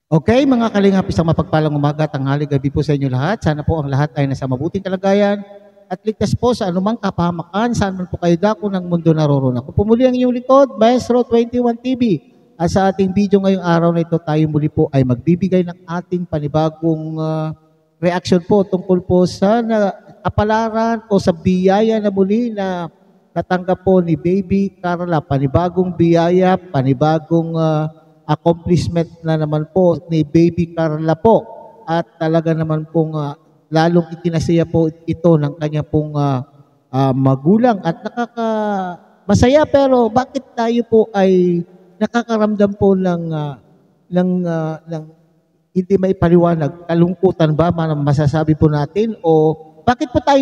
Okay, mga kalingap, isang mapagpalang umaga, tanghali, gabi po sa inyo lahat. Sana po ang lahat ay nasa mabuting kalagayan at ligtas po sa anumang kapahamakan, saan man po kayo dako ng mundo naroroon. Ako po muli ang inyong likod, Maestro 21 TV. At sa ating video ngayong araw na ito, tayo muli po ay magbibigay ng ating panibagong reaction po tungkol po sa kapalaran o sa biyaya na muli na natanggap po ni Baby Carla. Panibagong biyaya, panibagong accomplishment na naman po ni Baby Carla po. At talaga naman pong lalong ikinasaya po ito ng kanya pong magulang. At masaya, pero bakit tayo po ay nakakaramdam po ng hindi may paliwanag, kalungkutan ba masasabi po natin, o bakit po tayo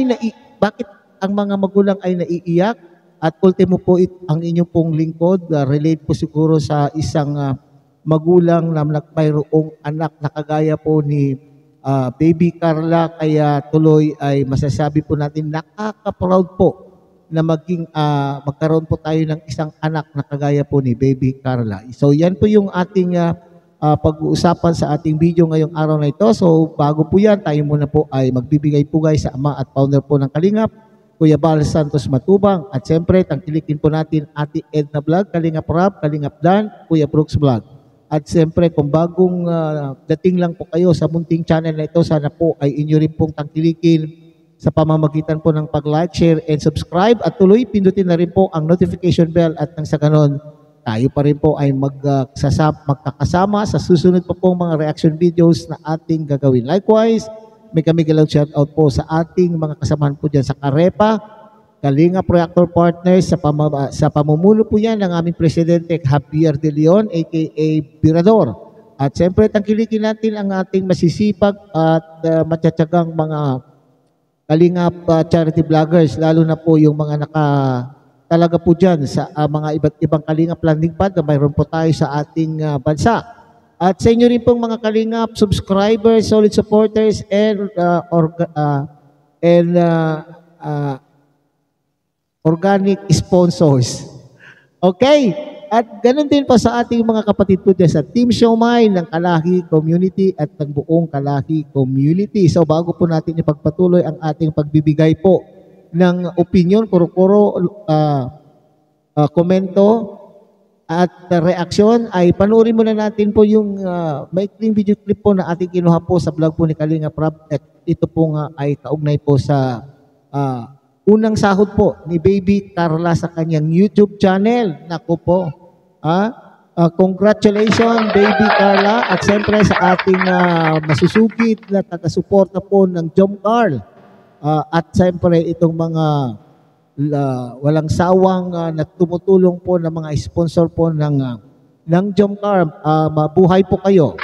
bakit ang mga magulang ay naiiyak? At ultimo po ang inyong pong lingkod, relate po siguro sa isang magulang na mayroong anak na kagaya po ni Baby Carla, kaya tuloy ay masasabi po natin nakaka-proud po na magkaroon po tayo ng isang anak na kagaya po ni Baby Carla. So yan po yung ating pag-uusapan sa ating video ngayong araw na ito. So bago po yan, tayo muna po ay magbibigay pugay sa ama at founder po ng Kalingap, Kuya Bal Santos Matubang. At siyempre, tangkilikin po natin Ate Edna Vlog, Kalingap Rap, Kalingap Dan, Kuya Brooks Vlog. At siyempre, kung bagong dating lang po kayo sa munting channel na ito, sana po ay inyo rin pong tangkilikin sa pamamagitan po ng pag-like, share, and subscribe. At tuloy, pindutin na rin po ang notification bell at nang sa ganon, tayo pa rin po ay magkakasama sa susunod pa pong mga reaction videos na ating gagawin. Likewise, may kami galaw shoutout po sa ating mga kasamahan po dyan sa Karepa, Kalingap Reactor Partners, sa pamumuno po yan ng aming Presidente Javier De Leon, aka Birador. At siyempre, tangkilikin natin ang ating masisipag at matsatsagang mga Kalingap charity vloggers, lalo na po yung mga talaga po dyan sa mga iba't ibang Kalingap landing pad na mayroon po tayo sa ating bansa. At sa inyo rin pong mga Kalingap subscribers, solid supporters, and organic sponsors. Okay? At ganun din po sa ating mga kapatid po dyan sa Team Siomai ng Kalahi Community at ng buong Kalahi Community. So bago po natin ipagpatuloy ang ating pagbibigay po ng opinion, kuro-kuro, komento at reaksyon, ay panoorin muna natin po yung maikling video clip po na ating kinuha po sa vlog po ni Kalingap Rap. At ito po nga ay kaugnay po sa unang sahod po ni Baby Carla sa kanyang YouTube channel. Naku po. Congratulations, Baby Carla. At siyempre sa ating masusugid na taga-suporta po ng Jom Carl. At siyempre itong mga walang sawang na tumutulong po ng mga sponsor po ng Jom Carl. Mabuhay po kayo.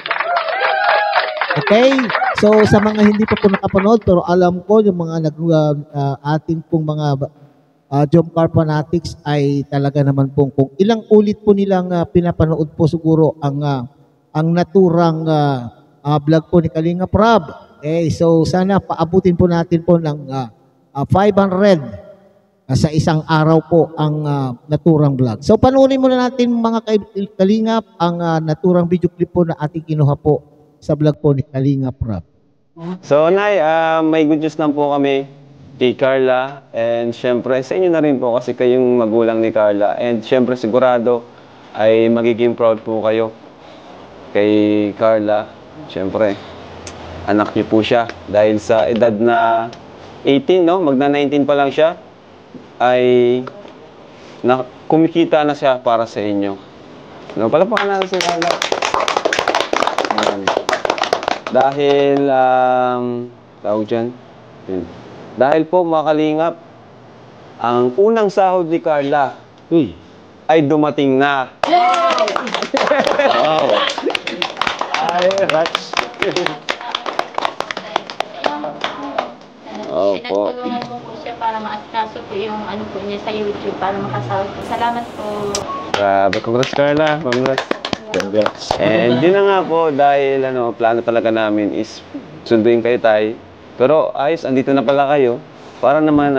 Okay? So sa mga hindi pa po nakapanood, pero alam ko yung mga ating pong mga Jom Carl fanatics ay talaga naman pong kung ilang ulit po nilang pinapanood po siguro ang naturang vlog po ni Kalingap Rab. Okay, so sana paabutin po natin po ng 500 sa isang araw po ang naturang vlog. So panoorin muna natin mga Kalingap ang naturang video clip po na ating kinuha po sa vlog po ni Kalingap Rab. So, Nay, may good news lang po kami kay Carla, and syempre sa inyo na rin po kasi kayong magulang ni Carla, and syempre sigurado ay magiging proud po kayo kay Carla. Syempre, anak niyo po siya dahil sa edad na 18, no? Magna 19 pa lang siya, ay kumikita na siya para sa inyo. No, palapakan natin si Carla. Dahil, tawag dyan, dahil po mga Kalingap, ang unang sahod ni Carla ay dumating na. Wow! Ay, Rats. Opo. Nagtulungan mo po siya para maasikaso po yung ano po niya sa YouTube para makasahod po. Salamat po. Grabe, congrats Carla. Congrats. And yun na nga po, dahil plano talaga namin is sunduin kayo tayo. Pero ayos, andito na pala kayo para naman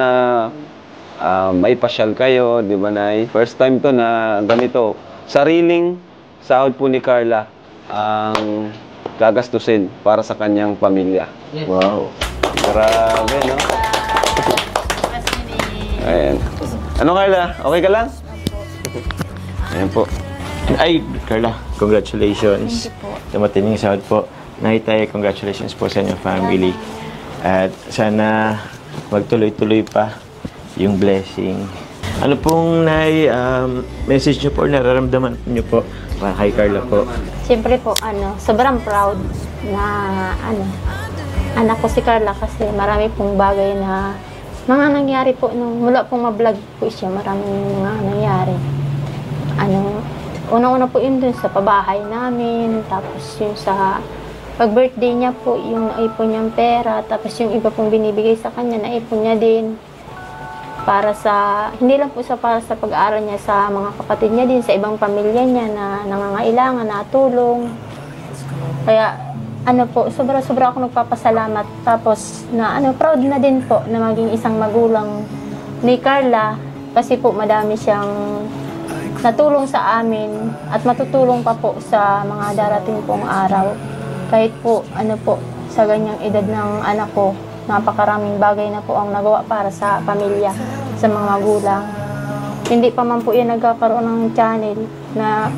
may pasyal kayo, di ba, Nay? First time to na ganito. Sariling sahod po ni Carla ang gagastusin para sa kanyang pamilya. Wow. Grabe, no? Ayan. Ano, Carla? Okay ka lang? Ayan po. Ay, Carla, congratulations. Thank you po. Dumating yung sahod po. Naitay, congratulations po sa inyong family. At sana magtuloy-tuloy pa yung blessing. Ano pong message nyo po, nararamdaman nyo po para kay Carla po? Siyempre po, sobrang proud na, anak ko si Carla kasi marami pong bagay na mga nangyari po nung mula pong ma-vlog po siya, maraming mga nangyari. Una-una po yun dun sa pabahay namin, tapos yung sa pag-birthday niya po, yung naipon niyang pera, tapos yung iba pong binibigay sa kanya, naipon niya din. Para sa, hindi lang po para sa pag-aaral niya sa mga kapatid niya din, sa ibang pamilya niya na nangangailangan, na tulong. Kaya, sobra-sobra ako nagpapasalamat. Tapos, proud na din po na maging isang magulang ni Carla. Kasi po, madami siyang natulong sa amin at matutulong pa po sa mga darating pong araw. Kahit po, sa ganyang edad ng anak ko, napakaraming bagay na po ang nagawa para sa pamilya, sa mga magulang. Hindi pa man po yan nagkakaroon ng channel na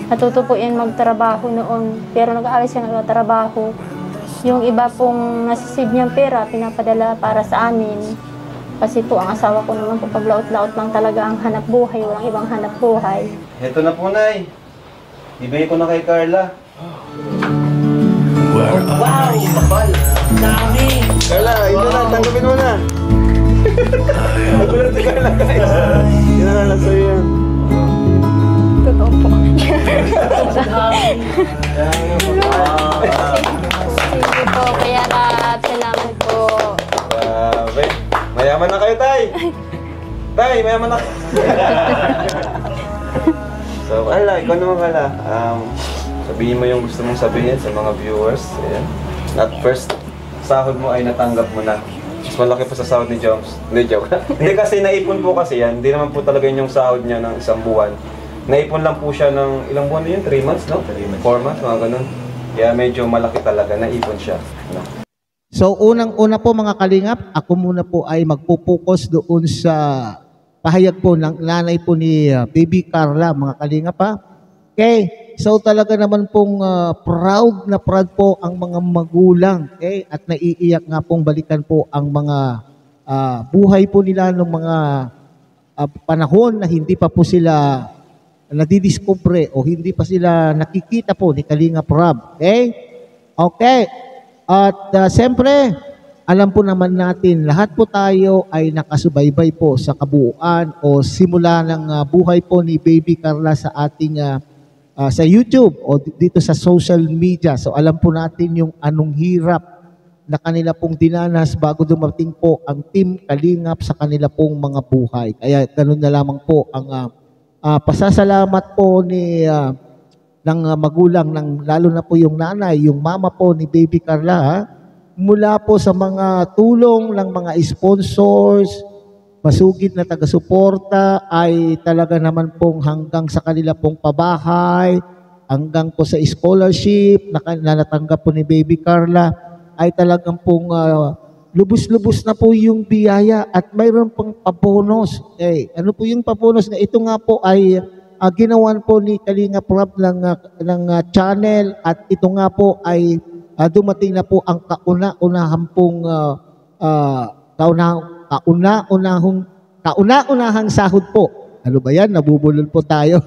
natuto po yan magtrabaho noon, pero nag-aaral siya nagtatrabaho. Yung iba pong nasisave niyang pera, pinapadala para sa amin. Kasi po, ang asawa ko naman po, pag laot-laot lang talaga ang hanap buhay, walang ibang hanap buhay. Heto na po, Nay. Ibigay ko na kay Carla. Wow! Kapal! Dami! Carla, ito na, tanggapin mo na. Nagulat si Carla, guys. Yun na lang sa'yo yan. Totoo po. Sige po, kaya salamat po. Grabe. Mayaman na kayo, Tay. Tay, mayaman na. So, Carla, ikaw naman, Carla. Sabihin mo yung gusto mong sabihin sa mga viewers. Ayan. At first, sahod mo ay natanggap mo na. Mas malaki pa sa sahod ni Joms. Hindi, joke. Hindi kasi naipon po kasi yan. Hindi naman po talaga yun yung sahod niya ng isang buwan. Naipon lang po siya ng ilang buwan na yun? 3 months, no? 4 months, mga ganun. Kaya medyo malaki talaga. Naipon siya. No? So unang-una po mga kalingap, ako muna po ay magpupokus doon sa pahayag po ng nanay po ni Baby Carla, mga kalingap ha. Okay, so talaga naman pong proud po ang mga magulang, okay? At naiiyak nga pong balikan po ang mga buhay po nila ng mga panahon na hindi pa po sila nadidiscover o hindi pa sila nakikita po ni Kalingap Rob, okay? Okay, at siyempre, alam po naman natin, lahat po tayo ay nakasubaybay po sa kabuuan o simula ng buhay po ni Baby Carla sa ating sa YouTube o dito sa social media. So alam po natin yung anong hirap na kanila pong dinanas bago dumating po ang Team Kalingap sa kanila pong mga buhay. Kaya ganun na lamang po ang pasasalamat po ni ng magulang, ng, lalo na po yung nanay, yung mama po ni Baby Carla, mula po sa mga tulong ng mga sponsors, masugid na taga-suporta ay talaga naman pong hanggang sa kanila pong pabahay, hanggang po sa scholarship na natanggap po ni Baby Carla, ay talagang pong lubos-lubos na po yung biyaya at mayroon pong pabonos. Okay. Ano po yung pabonos na ito nga po ay ginawan po ni Kalingap Rob ng channel at ito nga po ay dumating na po ang kauna-unahang pong kauna-unahang sahod po. Ano ba yan? Nabubulol po tayo.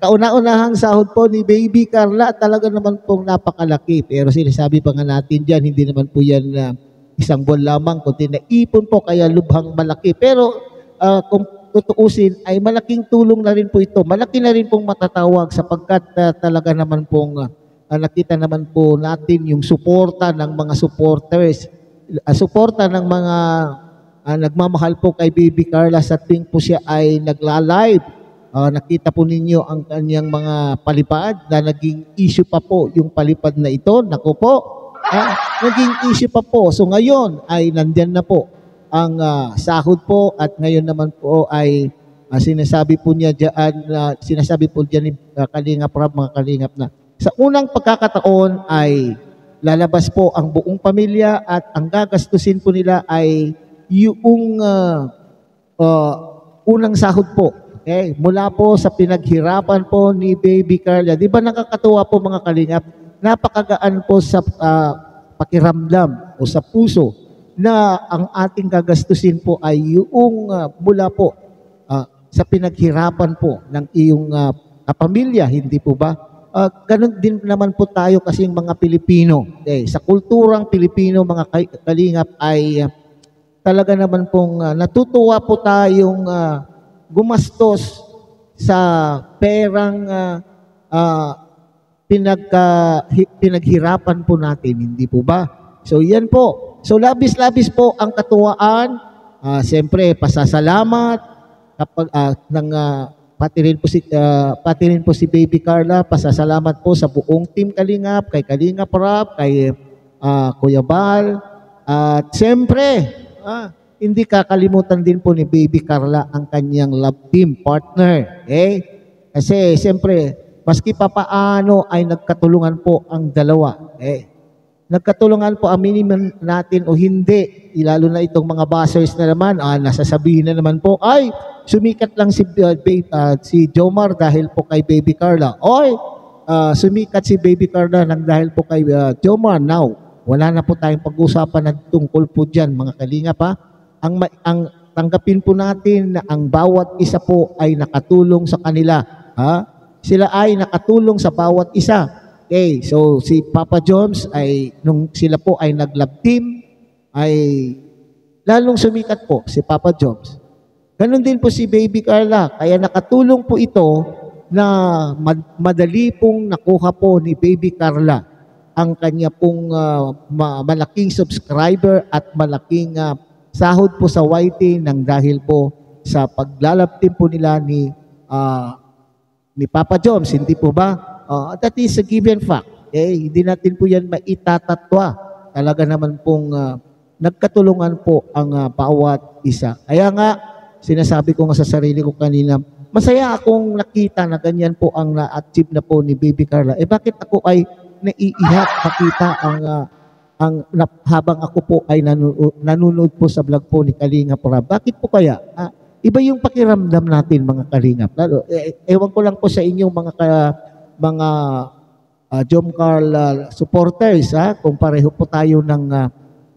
Kauna-unahang sahod po ni Baby Carla, talaga naman pong napakalaki. Pero sinasabi pa nga natin dyan, hindi naman po yan isang buwan lamang, kundi naipon po kaya lubhang malaki. Pero kung tutuusin, ay malaking tulong na rin po ito. Malaki na rin pong matatawag sapagkat talaga naman pong nakita naman po natin yung suporta ng mga supporters, suporta ng mga nagmamahal po kay Baby Carla sa tuwing po siya ay nagla-live. Nakita po ninyo ang kanyang mga palipad na naging issue pa po yung palipad na ito. Naku po, naging issue pa po. So ngayon ay nandyan na po ang sahod po at ngayon naman po ay sinasabi po niya ni Kalingap Rob, mga Kalingap, na sa unang pagkakataon ay lalabas po ang buong pamilya at ang gagastusin po nila ay yung unang sahod po. Okay? Mula po sa pinaghirapan po ni Baby Carla. Di ba nakakatuwa po mga kalingap? Napakagaan po sa pakiramdam o sa puso na ang ating gagastusin po ay yung mula po sa pinaghirapan po ng iyong kapamilya, hindi po ba? Ganun din naman po tayo kasing mga Pilipino. Okay? Sa kulturang Pilipino, mga kalingap, ay talaga naman pong natutuwa po tayong gumastos sa perang pinaghirapan po natin, hindi po ba? So yan po. So labis-labis po ang katuwaan. Siyempre, pasasalamat kapag pati rin po si Baby Carla, pasasalamat po sa buong team Kalingap, kay Kalingap Rap, kay Kuya Bal, at siyempre, hindi kakalimutan din po ni Baby Carla ang kanyang love team partner. Okay? Kasi siyempre, maski pa paano ay nagkatulungan po ang dalawa. Okay? Nagkatulungan po, aminin natin o hindi, lalo na itong mga buzzers na naman, nasasabihin na naman po, ay, sumikat lang si Jomar dahil po kay Baby Carla. Oy, sumikat si Baby Carla nang dahil po kay Jomar. Now, wala na po tayong pag-usapan na tungkol po dyan, mga kalingap ha. Ang tanggapin po natin na ang bawat isa po ay nakatulong sa kanila. Ha? Sila ay nakatulong sa bawat isa. Okay, so si Papa Joms ay, nung sila po ay nag-love team, ay lalong sumikat po si Papa Joms. Ganon din po si Baby Carla. Kaya nakatulong po ito na madali pong nakuha po ni Baby Carla ang kanya pong malaking subscriber at malaking sahod po sa YT nang dahil po sa paglalaptin po nila ni Papa Joms, hindi po ba? That is a given fact. Okay? Hindi natin po yan maitatatwa. Talaga naman pong nagkatulungan po ang bawat isa. Kaya nga, sinasabi ko nga sa sarili ko kanina, masaya akong nakita na ganyan po ang na-achieve na po ni Baby Carla. Bakit ako ay naiiyak makita habang ako po ay nanonood po sa vlog po ni Kalingap Rab? Bakit po kaya? Iba yung pakiramdam natin, mga Kalingap. Lalo, ewan ko lang po sa inyong mga Jom Carl supporters, kung pareho po tayo ng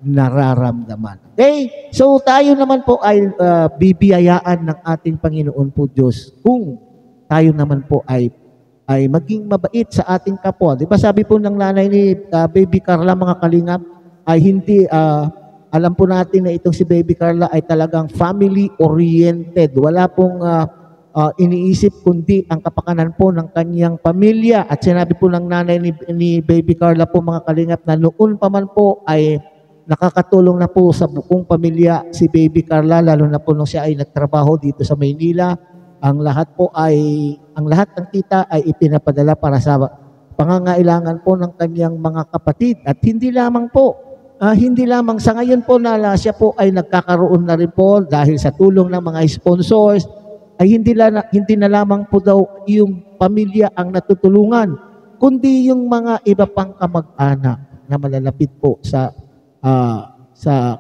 nararamdaman. Okay? So tayo naman po ay bibiyayaan ng ating Panginoon po Diyos kung tayo naman po ay maging mabait sa ating kapwa. Di ba sabi po ng nanay ni Baby Carla, mga kalingap, ay hindi, alam po natin na itong si Baby Carla ay talagang family-oriented. Wala pong iniisip kundi ang kapakanan po ng kanyang pamilya. At sinabi po ng nanay ni Baby Carla po, mga kalingap, na noon pa man po ay nakakatulong na po sa buong pamilya si Baby Carla, lalo na po nung siya ay nagtrabaho dito sa Maynila. Ang lahat ng kita ay ipinapadala para sa pangangailangan po ng kanyang mga kapatid. At hindi lamang sa ngayon po na siya po ay nagkakaroon na rin po dahil sa tulong ng mga sponsors, ay hindi na lamang po daw yung pamilya ang natutulungan, kundi yung mga iba pang kamag-anak na malalapit po sa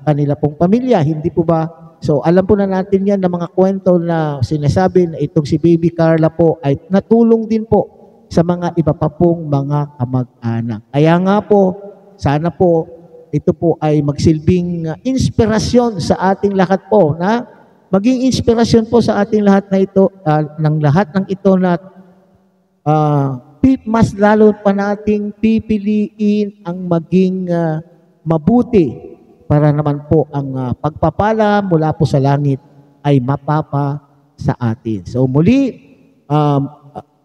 kanila pong pamilya, hindi po ba? So alam po na natin yan na mga kwento na sinasabi na itong si Baby Carla po ay natulong din po sa mga iba pa pong mga kamag-anak. Kaya nga po, sana po ito po ay magsilbing inspirasyon sa ating lahat po, na maging inspirasyon po sa ating lahat na ito, ng lahat ng ito na mas lalo pa nating pipiliin ang maging mabuti para naman po ang pagpapala mula po sa langit ay mapapa sa atin. So muli,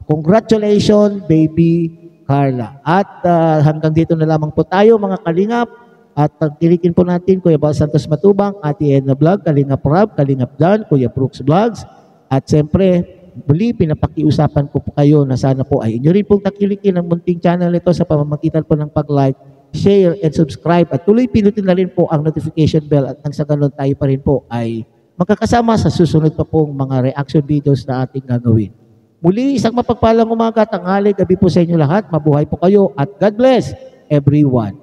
congratulations, Baby Carla. At hanggang dito na lamang po tayo, mga kalingap. At pagkilikin po natin, Kuya Bal Santos Matubang, Ate Edna Vlog, Kalingap Rab, Kalingap Dan, Kuya Brooks Vlogs. At siyempre, muli, pinapakiusapan ko po kayo na sana po ay inyo rin pong takilikin ang munting channel ito sa pamamagitan po ng pag-like, share, and subscribe. At tuloy pinutin na rin po ang notification bell at nang sa ganun tayo pa rin po ay magkakasama sa susunod pa pong mga reaction videos na ating gagawin. Muli, isang mapagpalang umaga, tanghali, gabi po sa inyo lahat. Mabuhay po kayo at God bless everyone.